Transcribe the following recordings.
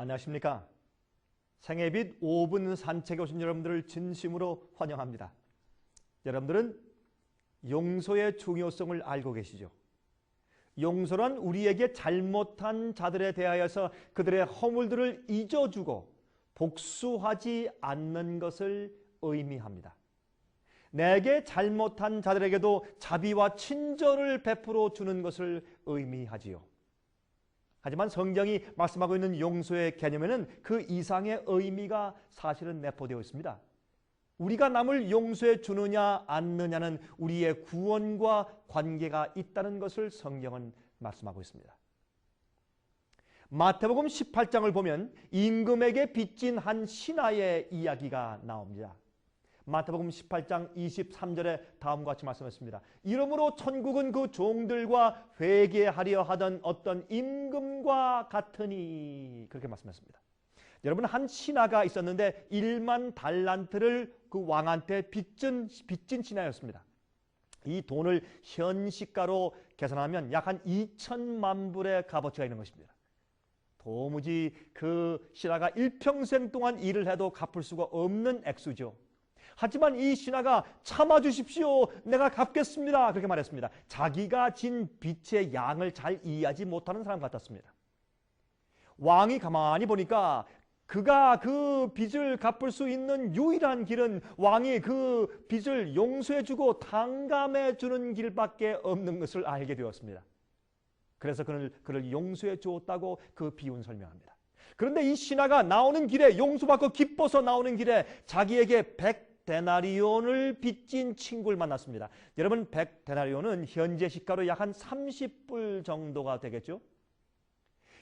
안녕하십니까? 생애빛 5분 산책에 오신 여러분들을 진심으로 환영합니다. 여러분들은 용서의 중요성을 알고 계시죠? 용서란 우리에게 잘못한 자들에 대하여서 그들의 허물들을 잊어주고 복수하지 않는 것을 의미합니다. 내게 잘못한 자들에게도 자비와 친절을 베풀어 주는 것을 의미하지요. 하지만 성경이 말씀하고 있는 용서의 개념에는 그 이상의 의미가 사실은 내포되어 있습니다. 우리가 남을 용서해 주느냐 않느냐는 우리의 구원과 관계가 있다는 것을 성경은 말씀하고 있습니다. 마태복음 18장을 보면 임금에게 빚진 한 신하의 이야기가 나옵니다. 마태복음 18장 23절에 다음과 같이 말씀했습니다. 이러므로 천국은 그 종들과 회개하려 하던 어떤 임금과 같으니, 그렇게 말씀했습니다. 여러분, 한 신하가 있었는데 1만 달란트를 그 왕한테 빚진 신하였습니다. 이 돈을 현 시가로 계산하면 약 한 2천만 불의 값어치가 있는 것입니다. 도무지 그 신하가 일평생 동안 일을 해도 갚을 수가 없는 액수죠. 하지만 이 신하가 참아주십시오, 내가 갚겠습니다, 그렇게 말했습니다. 자기가 진 빚의 양을 잘 이해하지 못하는 사람 같았습니다. 왕이 가만히 보니까 그가 그 빚을 갚을 수 있는 유일한 길은 왕이 그 빚을 용서해주고 탕감해주는 길밖에 없는 것을 알게 되었습니다. 그래서 그를 용서해 주었다고 그 비유는 설명합니다. 그런데 이 신하가 나오는 길에, 용서받고 기뻐서 나오는 길에 자기에게 100데나리온을 빚진 친구를 만났습니다. 여러분, 100데나리온은 현재 시가로 약 한 30불 정도가 되겠죠?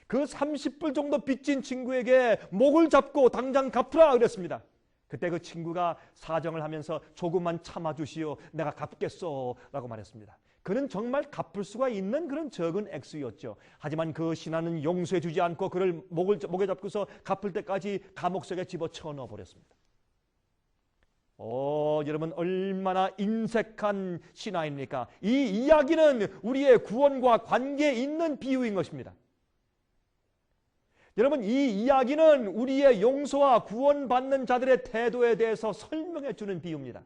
그 30불 정도 빚진 친구에게 목을 잡고 당장 갚으라 그랬습니다. 그때 그 친구가 사정을 하면서 조금만 참아주시오, 내가 갚겠소 라고 말했습니다. 그는 정말 갚을 수가 있는 그런 적은 액수였죠. 하지만 그 신하는 용서해 주지 않고 그를 목에 잡고서 갚을 때까지 감옥 속에 집어쳐 넣어버렸습니다. 여러분, 얼마나 인색한 신하입니까? 이 이야기는 우리의 구원과 관계에 있는 비유인 것입니다. 여러분, 이 이야기는 우리의 용서와 구원받는 자들의 태도에 대해서 설명해 주는 비유입니다.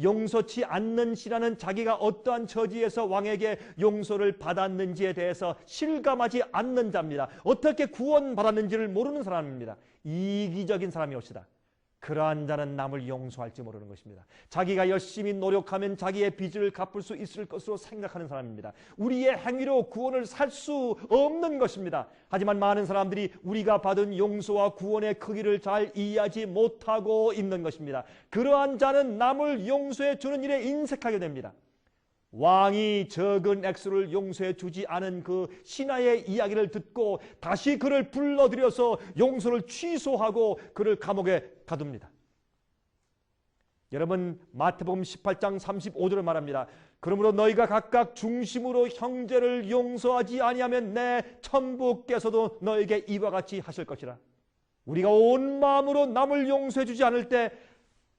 용서치 않는 신하는 자기가 어떠한 처지에서 왕에게 용서를 받았는지에 대해서 실감하지 않는 자입니다. 어떻게 구원받았는지를 모르는 사람입니다. 이기적인 사람이옵시다. 그러한 자는 남을 용서할지 모르는 것입니다. 자기가 열심히 노력하면 자기의 빚을 갚을 수 있을 것으로 생각하는 사람입니다. 우리의 행위로 구원을 살 수 없는 것입니다. 하지만 많은 사람들이 우리가 받은 용서와 구원의 크기를 잘 이해하지 못하고 있는 것입니다. 그러한 자는 남을 용서해 주는 일에 인색하게 됩니다. 왕이 적은 액수를 용서해 주지 않은 그 신하의 이야기를 듣고 다시 그를 불러들여서 용서를 취소하고 그를 감옥에 가둡니다. 여러분, 마태복음 18장 35절을 말합니다. 그러므로 너희가 각각 중심으로 형제를 용서하지 아니하면 내 천부께서도 너에게 이와 같이 하실 것이라. 우리가 온 마음으로 남을 용서해 주지 않을 때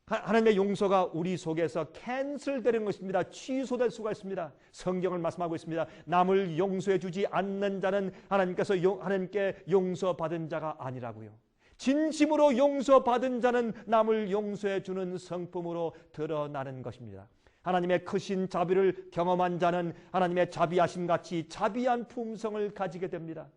하나님의 용서가 우리 속에서 캔슬되는 것입니다. 취소될 수가 있습니다. 성경을 말씀하고 있습니다. 남을 용서해 주지 않는 자는 하나님께 용서받은 자가 아니라고요. 진심으로 용서받은 자는 남을 용서해 주는 성품으로 드러나는 것입니다. 하나님의 크신 자비를 경험한 자는 하나님의 자비하심같이 자비한 품성을 가지게 됩니다.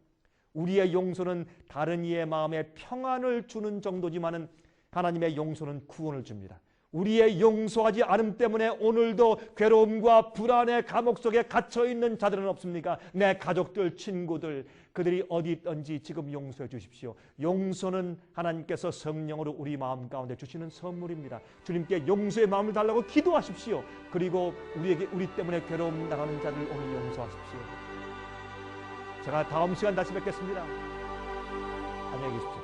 우리의 용서는 다른 이의 마음에 평안을 주는 정도지만은 하나님의 용서는 구원을 줍니다. 우리의 용서하지 않음 때문에 오늘도 괴로움과 불안의 감옥 속에 갇혀있는 자들은 없습니까? 내 가족들, 친구들, 그들이 어디 있든지 지금 용서해 주십시오. 용서는 하나님께서 성령으로 우리 마음 가운데 주시는 선물입니다. 주님께 용서의 마음을 달라고 기도하십시오. 그리고 우리 때문에 괴로움 당하는 자들 오늘 용서하십시오. 제가 다음 시간 다시 뵙겠습니다. 안녕히 계십시오.